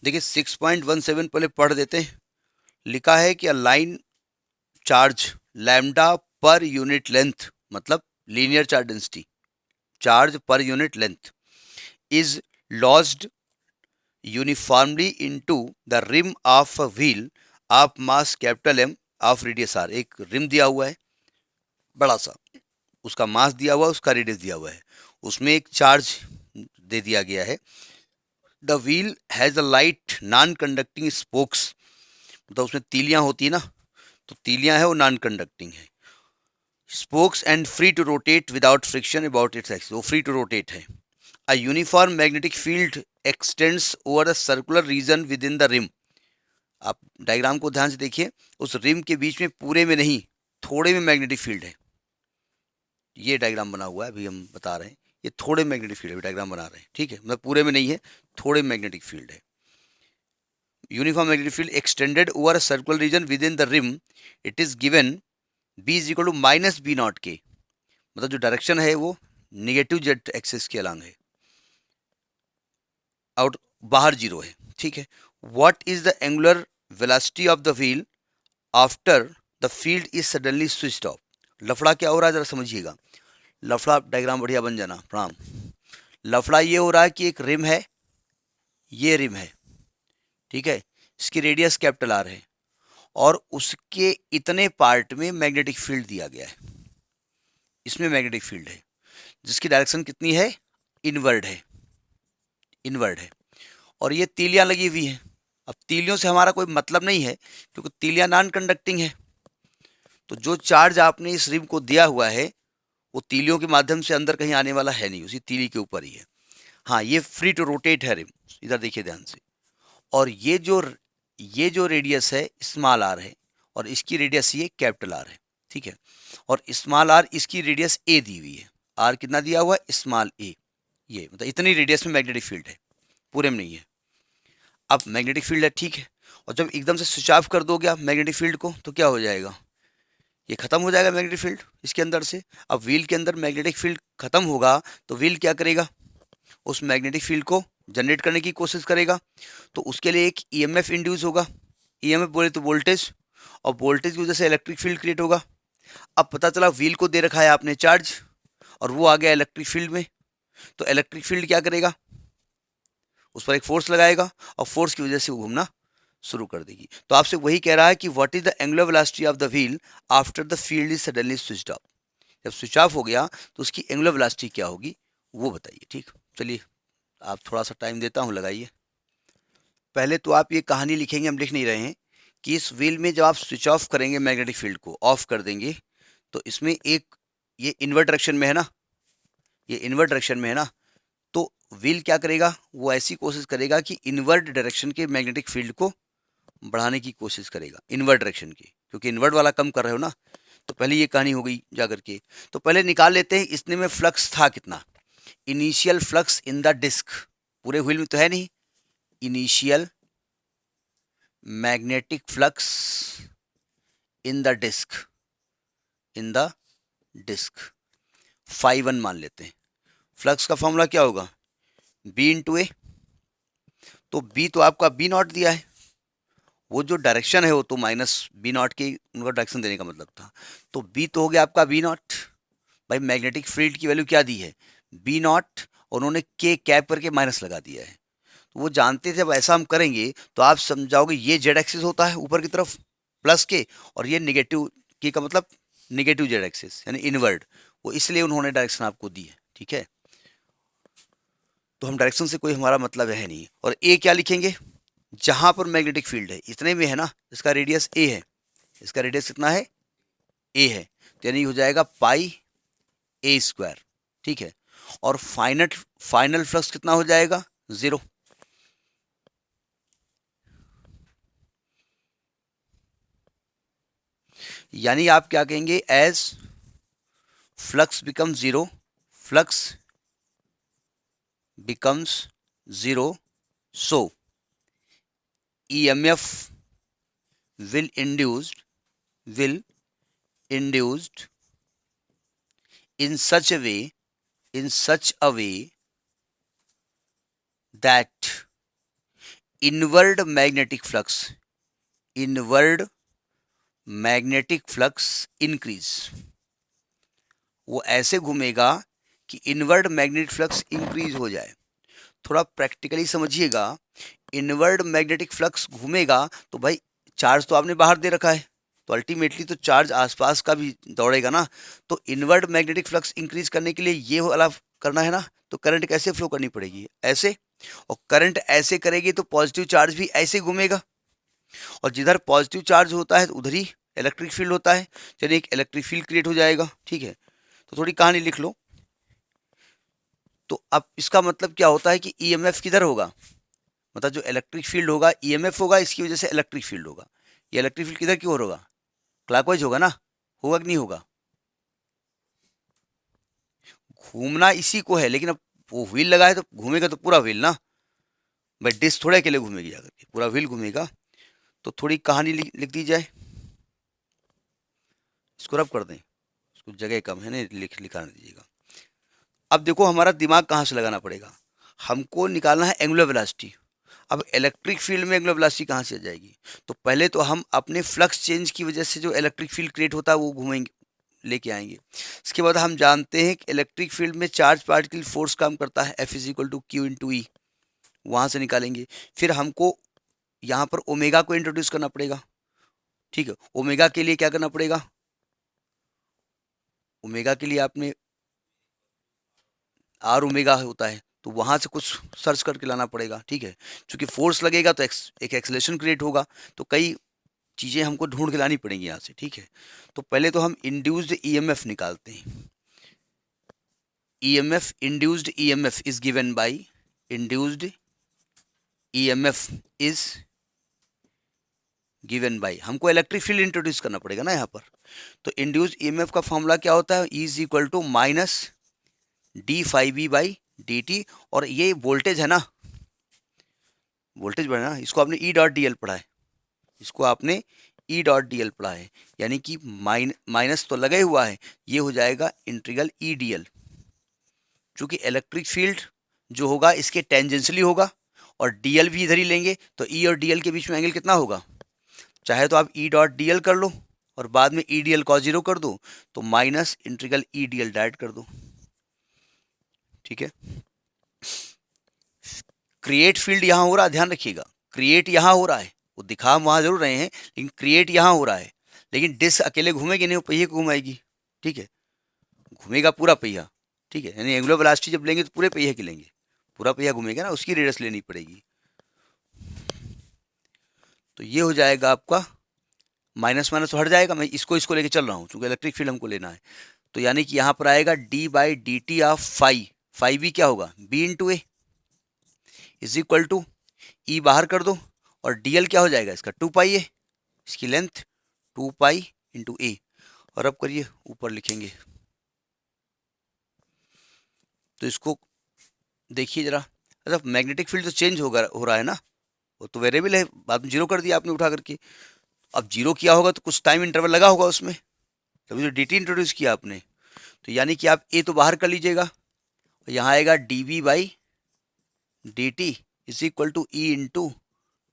देखिए 6.17 पहले पढ़ देते हैं। लिखा है कि a line charge lambda per unit length, मतलब linear charge density, charge per unit length is lodged uniformly into the rim of a wheel of mass capital M of radius R. एक रिम दिया हुआ है बड़ा सा, उसका मास दिया हुआ है, उसका रेडियस दिया हुआ है, उसमें एक चार्ज दे दिया गया है। The wheel has a light non conducting spokes, मतलब उसमें तीलियां होती है ना, तो तीलियां है वो नॉन कंडक्टिंग है। Spokes and free to rotate without friction about its axis, वो फ्री टू रोटेट है। A uniform magnetic field extends over the circular region within the rim. आप डायग्राम को ध्यान से देखिए, उस रिम के बीच में पूरे में नहीं, थोड़े में मैग्नेटिक फील्ड है। ये डायग्राम बना हुआ है, अभी हम बता रहे हैं, ये थोड़े मैग्नेटिक फील्ड है, डायग्राम बना रहे हैं, ठीक है, मतलब पूरे में नहीं है, थोड़े मैग्नेटिक फील्ड है। Uniform magnetic field extended over a circular region within the rim, it is given B is equal to minus B not K, मतलब जो डायरेक्शन है वो निगेटिव जेड एक्सिस के अलॉन्ग है, आउट बाहर zero है, ठीक है। What is the angular velocity of the wheel after the field is suddenly switched off. लफड़ा क्या हो रहा है जरा समझिएगा। लफड़ा, डायग्राम बढ़िया बन जाना, प्रणाम। लफड़ा ये हो रहा है कि एक रिम है, ये रिम है, ठीक है, इसकी रेडियस कैपिटल आर है, और उसके इतने पार्ट में मैग्नेटिक फील्ड दिया गया है। इसमें मैग्नेटिक फील्ड है जिसकी डायरेक्शन कितनी है, इनवर्ड है, इनवर्ड है, और ये तीलियां लगी हुई हैं। अब तीलियों से हमारा कोई मतलब नहीं है क्योंकि तीलियां नॉन कंडक्टिंग है, तो जो चार्ज आपने इस रिम को दिया हुआ है वो तीलियों के माध्यम से अंदर कहीं आने वाला है नहीं, उसी तीली के ऊपर ही है। हाँ, ये फ्री टू रोटेट है रिम, इधर देखिए ध्यान से। और ये जो रेडियस है स्मॉल आर है, और इसकी रेडियस ये कैपिटल आर है, ठीक है। और स्मॉल आर, इसकी रेडियस ए दी हुई है, आर कितना दिया हुआ है, स्मॉल ए, ये मतलब इतनी रेडियस में मैग्नेटिक फील्ड है, पूरे में नहीं है। अब मैग्नेटिक फील्ड है, ठीक है, और जब एकदम से स्विच ऑफ कर दोगे आप मैग्नेटिक फील्ड को तो क्या हो जाएगा, ये खत्म हो जाएगा मैग्नेटिक फील्ड इसके अंदर से। अब व्हील के अंदर मैग्नेटिक फील्ड खत्म होगा तो व्हील क्या करेगा, उस मैग्नेटिक फील्ड को जनरेट करने की कोशिश करेगा, तो उसके लिए एक ईएमएफ इंड्यूस होगा, ईएमएफ बोले तो वोल्टेज, और वोल्टेज की वजह से इलेक्ट्रिक फील्ड क्रिएट होगा। अब पता चला व्हील को दे रखा है आपने चार्ज, और वो आ गया इलेक्ट्रिक फील्ड में, तो इलेक्ट्रिक फील्ड क्या करेगा, उस पर एक फोर्स लगाएगा, और फोर्स की वजह से वो घूमना शुरू कर देगी। तो आपसे वही कह रहा है कि what is the angular velocity of the wheel after the field is suddenly switched of. जब स्विच ऑफ हो गया तो उसकी एंगुलर वेलोसिटी क्या होगी वो बताइए, ठीक। चलिए आप थोड़ा सा टाइम देता हूँ, लगाइए। पहले तो आप ये कहानी लिखेंगे, हम लिख नहीं रहे हैं, कि इस व्हील में जब आप स्विच ऑफ करेंगे मैग्नेटिक फील्ड को ऑफ कर देंगे, तो इसमें एक, ये इनवर्ट डायरेक्शन में है ना, ये इनवर्ट डायरेक्शन में है ना, तो व्हील क्या करेगा, वो ऐसी कोशिश करेगा कि इनवर्ट डायरेक्शन के मैग्नेटिक फील्ड को बढ़ाने की कोशिश करेगा, इनवर्ट डायरेक्शन की, क्योंकि इनवर्ट वाला कम कर रहे हो ना। तो पहले ये कहानी हो गई जा करके। तो पहले निकाल लेते हैं इसने में फ्लक्स था कितना, initial flux in the disc, पूरे व्हील में तो है नहीं, initial magnetic flux in the disc, in the disc, phi one मान लेते हैं। फ्लक्स का फॉर्मूला क्या होगा, बी इंटू ए, तो बी तो आपका बी नॉट दिया है, वो जो डायरेक्शन है वो तो माइनस बी नॉट की, उनका डायरेक्शन देने का मतलब था, तो बी तो हो गया आपका बी नॉट। भाई मैग्नेटिक फील्ड की वैल्यू क्या दी है, बी नॉट, और उन्होंने के कैप करके माइनस लगा दिया है, तो वो जानते थे अब ऐसा हम करेंगे तो आप समझाओगे ये जेड एक्सिस होता है ऊपर की तरफ प्लस के, और ये निगेटिव के का मतलब निगेटिव जेड एक्सिस यानी इनवर्ड, वो इसलिए उन्होंने डायरेक्शन आपको दी है, ठीक है। तो हम डायरेक्शन से कोई हमारा मतलब है नहीं, और ए क्या लिखेंगे, जहां पर मैग्नेटिक फील्ड है इतने में है ना, इसका रेडियस ए है, इसका रेडियस कितना है, ए है, तो यानी हो जाएगा पाई ए स्क्वायर, ठीक है। और फाइनल फाइनल फ्लक्स कितना हो जाएगा, जीरो। यानी आप क्या कहेंगे, as flux become zero, flux becomes zero, so EMF will induced will induced in such a way, in such a way that inward magnetic flux, inward magnetic flux increase, वो ऐसे घूमेगा कि इनवर्ड मैग्नेटिक फ्लक्स इंक्रीज हो जाए। थोड़ा practically समझिएगा, inward magnetic flux घूमेगा तो भाई चार्ज तो आपने बाहर दे रखा है, तो अल्टीमेटली तो चार्ज आसपास का भी दौड़ेगा ना। तो इनवर्ड मैग्नेटिक फ्लक्स इंक्रीज करने के लिए ये वाला करना है ना, तो करंट कैसे फ्लो करनी पड़ेगी, ऐसे। और करंट ऐसे करेगी तो पॉजिटिव चार्ज भी ऐसे घूमेगा, और जिधर पॉजिटिव चार्ज होता है उधर ही इलेक्ट्रिक फील्ड होता है, चलिए एक इलेक्ट्रिक फील्ड क्रिएट हो जाएगा। ठीक है, तो थोड़ी कहानी लिख लो। तो अब इसका मतलब क्या होता है कि ईएमएफ किधर होगा, मतलब जो इलेक्ट्रिक फील्ड होगा ईएमएफ होगा, इसकी वजह से इलेक्ट्रिक फील्ड होगा। ये इलेक्ट्रिक फील्ड किधर की ओर होगा, क्लॉकवाइज होगा ना, होगा कि नहीं होगा। घूमना इसी को है, लेकिन अब वो व्हील लगा है तो घूमेगा तो पूरा व्हील ना, भाई डिस्क थोड़े अकेले घूमेगी, जाकर के पूरा व्हील घूमेगा। तो थोड़ी कहानी लिख दी जाए, इसको रब कर दें, इसको जगह कम है ना, लिखा दीजिएगा। अब देखो हमारा दिमाग कहाँ से लगाना पड़ेगा, हमको निकालना है एंगुलर वेलोसिटी। अब इलेक्ट्रिक फील्ड में एंगुलर वेलोसिटी कहाँ से आ जाएगी, तो पहले तो हम अपने फ्लक्स चेंज की वजह से जो इलेक्ट्रिक फील्ड क्रिएट होता है वो घूमेंगे, लेके आएंगे। इसके बाद हम जानते हैं कि इलेक्ट्रिक फील्ड में चार्ज पार्टिकल फोर्स काम करता है, F is equal to q into E, वहाँ से निकालेंगे। फिर हमको यहाँ पर ओमेगा को इंट्रोड्यूस करना पड़ेगा। ठीक है, ओमेगा के लिए क्या करना पड़ेगा, ओमेगा के लिए आपने आर ओमेगा होता है, तो वहाँ से कुछ सर्च करके लाना पड़ेगा। ठीक है, क्योंकि फोर्स लगेगा तो एक एक्सेलरेशन क्रिएट होगा, तो कई चीज़ें हमको ढूंढ के लानी पड़ेंगी यहाँ से। ठीक है, तो पहले तो हम इंड्यूस्ड ईएमएफ निकालते हैं। EMF, induced EMF is given by, induced EMF is given by, हमको इलेक्ट्रिक फील्ड इंट्रोड्यूस करना पड़ेगा ना यहाँ पर। तो इंड्यूस्ड ईएमएफ का फॉर्मूला क्या होता है, is equal to minus D phi B by D T, और ये वोल्टेज है ना, वोल्टेज बढ़ा ना, इसको आपने ई डॉट डी एल पढ़ा है, इसको आपने ई डॉट डी एल पढ़ा है, यानी कि माइनस तो लगा हुआ है, ये हो जाएगा इंटीग्रल ई डी एल। चूंकि इलेक्ट्रिक फील्ड जो होगा इसके टेंजेंशियली होगा, और डीएल भी इधर ही लेंगे, तो ई और डीएल के बीच में एंगल कितना होगा, चाहे तो आप ई डॉट डी एल कर लो और बाद में E D L cos zero कर दो, तो minus integral E D L direct कर दो। ठीक है, क्रिएट फील्ड यहाँ हो रहा है, ध्यान रखिएगा, क्रिएट यहाँ हो रहा है, वो दिखा हम वहाँ जरूर रहे हैं, लेकिन क्रिएट यहाँ हो रहा है। लेकिन डिस्क अकेले घूमेगी नहीं, वो पहिए को घुमाएगी। ठीक है, घूमेगा पूरा पहिया। ठीक है, यानी एंगुलर वेलोसिटी जब लेंगे तो पूरे पहिए की लेंगे, पूरा पहिया घूमेगा ना, उसकी रेडियस लेनी पड़ेगी। तो ये हो जाएगा आपका माइनस माइनस तो हट जाएगा, मैं इसको लेके चल रहा हूँ क्योंकि इलेक्ट्रिक फील्ड हमको लेना है। तो यानी कि यहाँ पर आएगा d by D t of phi, phi भी क्या होगा, B into A is equal to E बाहर कर दो, और डीएल क्या हो जाएगा इसका, टू पाई ए, इसकी लेंथ टू पाई इंटू ए। और अब करिए ऊपर लिखेंगे, तो इसको देखिए जरा, अच्छा मैग्नेटिक फील्ड तो चेंज हो रहा है ना, वो तो वेरिएबल है, बाद में जीरो कर दिया आपने उठा करके। अब जीरो किया होगा तो कुछ टाइम इंटरवल लगा होगा उसमें, तभी तो डी टी इंट्रोड्यूस किया आपने। तो यानी कि आप ए तो बाहर कर लीजिएगा, यहाँ आएगा d v by D T is equal to E into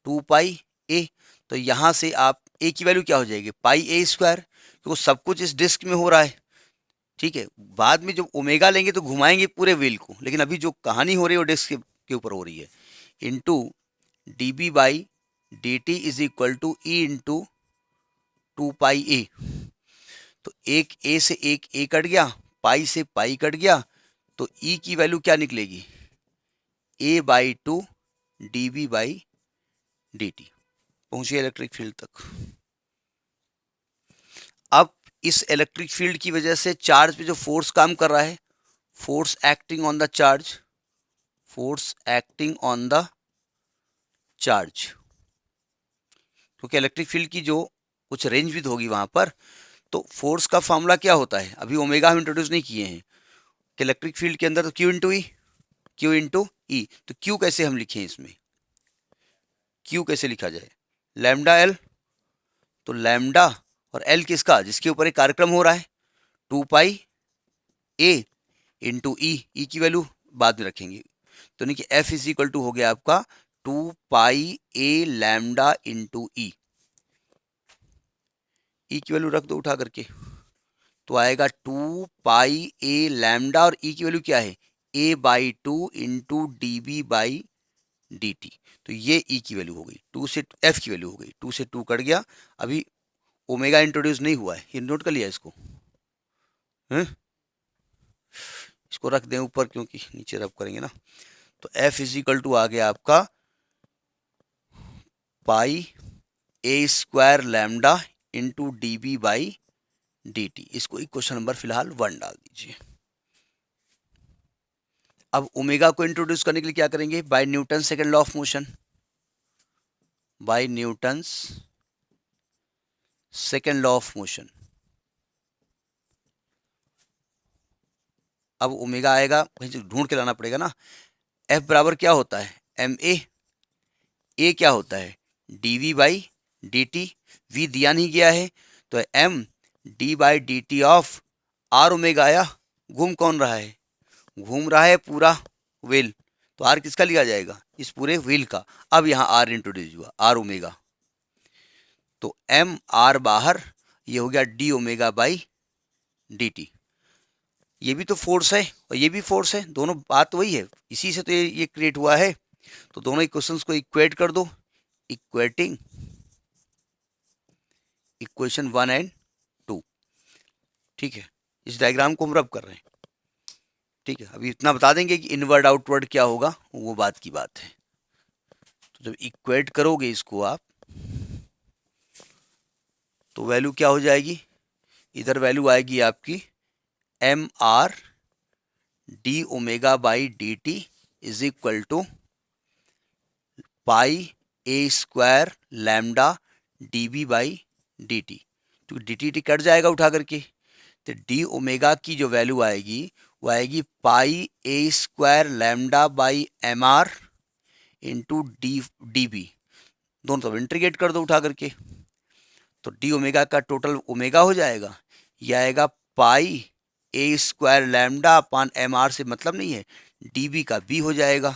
two pi a. तो यहाँ से आप ए की वैल्यू क्या हो जाएगी, पाई ए स्क्वायर, क्योंकि सब कुछ इस डिस्क में हो रहा है। ठीक है, बाद में जब ओमेगा लेंगे तो घुमाएंगे पूरे व्हील को, लेकिन अभी जो कहानी हो रही है वो डिस्क के ऊपर हो रही है। Into d B by D T is equal to E into two pi a. तो एक ए से एक ए कट गया, पाई से पाई कट गया, तो ई की वैल्यू क्या निकलेगी, a by two d B by D t. पहुंचे इलेक्ट्रिक फील्ड तक। अब इस इलेक्ट्रिक फील्ड की वजह से चार्ज पे जो फोर्स काम कर रहा है, force acting on the charge, force acting on the charge, क्योंकि इलेक्ट्रिक फील्ड की जो कुछ रेंज विथ होगी वहां पर, तो फोर्स का फॉर्मूला क्या होता है, अभी ओमेगा हम इंट्रोड्यूस नहीं किए हैं कि इलेक्ट्रिक फील्ड के अंदर, तो क्यू इंटू ई, क्यू इंटू ई। तो क्यू कैसे हम लिखें इसमें, क्यू कैसे लिखा जाए, लैम्डा एल, तो लैम्डा और एल किसका, जिसके ऊपर एक कार्यक्रम हो रहा है, टू पाई ए इंटू ई, ई की वैल्यू बाद में रखेंगे। तो नहीं कि एफ इज इक्वल टू हो गया आपका 2 पाई ए लैम्डा इंटू ई की वैल्यू रख दो उठा करके, तो आएगा 2 पाई ए लैम्डा और ई की वैल्यू क्या है a/2 इंटू dB/dt। तो ये ई की वैल्यू हो गई, 2 से एफ की वैल्यू हो गई, 2 से 2 कट गया। अभी ओमेगा इंट्रोड्यूस नहीं हुआ है, ये नोट कर लिया इसको, हैं? इसको रख दें ऊपर क्योंकि नीचे रब करेंगे ना। तो एफ इज इक्वल टू आ गया आपका पाई ए स्क्वायर लैम्डा इंटू dB/dt। इसको इक्वेशन नंबर फिलहाल 1 डाल दीजिए। अब ओमेगा को इंट्रोड्यूस करने के लिए क्या करेंगे, by Newton second law of motion, by Newton's second law of motion. अब ओमेगा आएगा, कहीं से ढूंढ के लाना पड़ेगा ना। एफ बराबर क्या होता है एम ए क्या होता है dV/dt, v दिया नहीं गया है तो m d/dt of are omega आया। घूम कौन रहा है, घूम रहा है पूरा व्हील, तो आर किसका लिया जाएगा, इस पूरे व्हील का। अब यहाँ आर इंट्रोड्यूस हुआ, आर ओमेगा, तो एम आर बाहर, ये हो गया D omega by D T. ये भी तो फोर्स है और ये भी फोर्स है, दोनों बात वही है, इसी से तो ये क्रिएट हुआ है। तो दोनों इक्वेशंस को इक्वेट कर दो, इक्वेटिंग इक्वेशन 1 एंड 2। ठीक है, इस डायग्राम को हम रब कर रहे हैं। ठीक है, अभी इतना बता देंगे कि इनवर्ड आउटवर्ड क्या होगा, वो बात की बात है। तो जब इक्वेट करोगे इसको आप, तो वैल्यू क्या हो जाएगी, इधर वैल्यू आएगी आपकी M R D omega by D T is equal to pi A square lambda D B by D T. तो डी टी कट जाएगा उठा करके, तो डी ओमेगा की जो वैल्यू आएगी वो आएगी pi A square lambda by M R into d B, दोनों तरफ इंटीग्रेट कर दो उठा करके, तो डी ओमेगा का टोटल ओमेगा हो जाएगा, यह आएगा पाई ए square lambda upon m r से मतलब नहीं है, डी बी का बी हो जाएगा।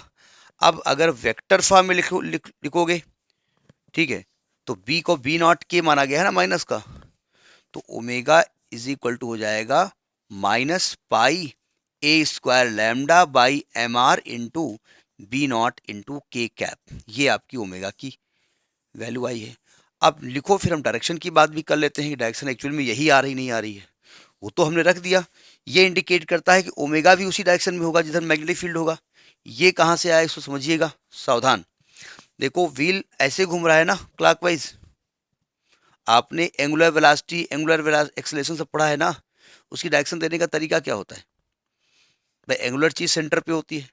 अब अगर वेक्टर फॉर्म में लिखोगे, ठीक है, तो बी को बी नॉट के माना गया है ना माइनस का, तो ओमेगा इज इक्वल टू हो जाएगा minus pi A square lambda by M R into B not into K cap. ये आपकी ओमेगा की वैल्यू आई है। अब लिखो, फिर हम डायरेक्शन की बात भी कर लेते हैं कि डायरेक्शन एक्चुअल में यही आ रही नहीं आ रही है, वो तो हमने रख दिया। ये इंडिकेट करता है कि ओमेगा भी उसी डायरेक्शन में होगा जिधर मैग्नेटिक फील्ड होगा। ये कहाँ से आया इसको समझिएगा, सावधान। देखो व्हील ऐसे घूम रहा है ना क्लॉकवाइज, आपने एंगुलर वेलोसिटी एंगुलर एक्सेलरेशन सब पढ़ा है ना, उसकी डायरेक्शन देने का तरीका क्या होता है भाई, एंगुलर चीज सेंटर पे होती है।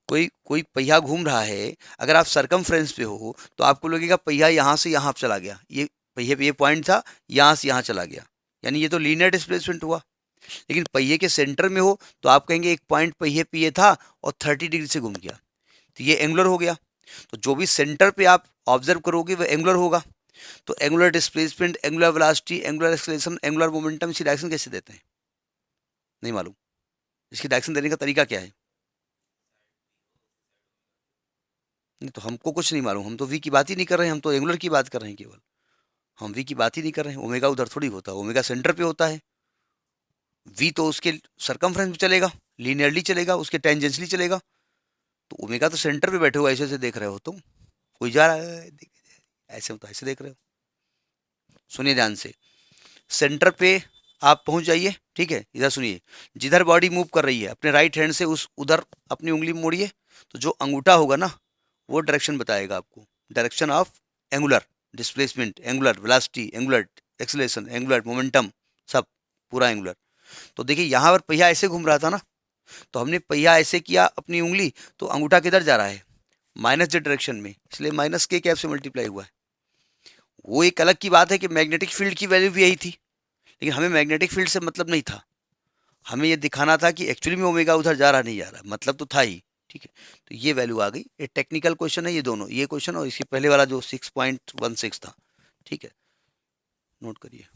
कोई पहिया घूम रहा है, अगर आप सरकमफ्रेंस पे हो तो आपको लगेगा पहिया यहाँ से यहाँ चला गया, ये पहिए पे ये पॉइंट था, यहाँ से यहाँ चला गया, यानी ये तो लीनियर डिस्प्लेसमेंट हुआ। लेकिन पहिए के सेंटर में हो तो आप कहेंगे एक पॉइंट पहिए पे ये था और 30 डिग्री से घूम गया, तो ये एंगुलर हो गया। तो जो भी सेंटर पे आप ऑब्जर्व करोगे वह एंगुलर होगा। तो angular displacement, angular velocity, angular acceleration, angular momentum, इसकी डायरेक्शन कैसे देते हैं, नहीं मालूम। इसकी डायरेक्शन देने का तरीका क्या है, नहीं तो हमको कुछ नहीं मालूम, हम तो वी की बात ही नहीं कर रहे हैं, हम तो एंगुलर की बात कर रहे हैं केवल, हम वी की बात ही नहीं कर रहे हैं। ओमेगा उधर थोड़ी होता है, ओमेगा सेंटर पे होता है, वी तो उसके सरकमफ्रेंस में चलेगा, लीनियरली चलेगा, उसके टेंजेंशियली चलेगा। तो ओमेगा तो सेंटर पे बैठे हो, ऐसे ऐसे देख रहे हो तुम, कोई जा रहा है ऐसे तो ऐसे देख रहे हो। सुनिए ध्यान से, सेंटर पे आप पहुंच जाइए, ठीक है, इधर सुनिए, जिधर बॉडी मूव कर रही है अपने राइट हैंड से उस उधर अपनी उंगली मोड़िए, तो जो अंगूठा होगा ना वो डायरेक्शन बताएगा आपको, direction of angular displacement, angular velocity, angular acceleration, angular momentum, सब पूरा एंगुलर। तो देखिए यहाँ पर पहिया ऐसे घूम रहा था ना, तो हमने पहिया ऐसे किया अपनी उंगली, तो अंगूठा किधर जा रहा है, माइनस जेड डायरेक्शन में, इसलिए माइनस के कैप से मल्टीप्लाई हुआ है। वो एक अलग की बात है कि मैग्नेटिक फील्ड की वैल्यू भी यही थी, लेकिन हमें मैग्नेटिक फील्ड से मतलब नहीं था, हमें ये दिखाना था कि एक्चुअली में ओमेगा उधर जा रहा नहीं जा रहा, मतलब तो था ही। ठीक है, तो ये वैल्यू आ गई। ये टेक्निकल क्वेश्चन है, ये दोनों, ये क्वेश्चन और इसके पहले वाला जो 6.16 था। ठीक है, नोट करिए।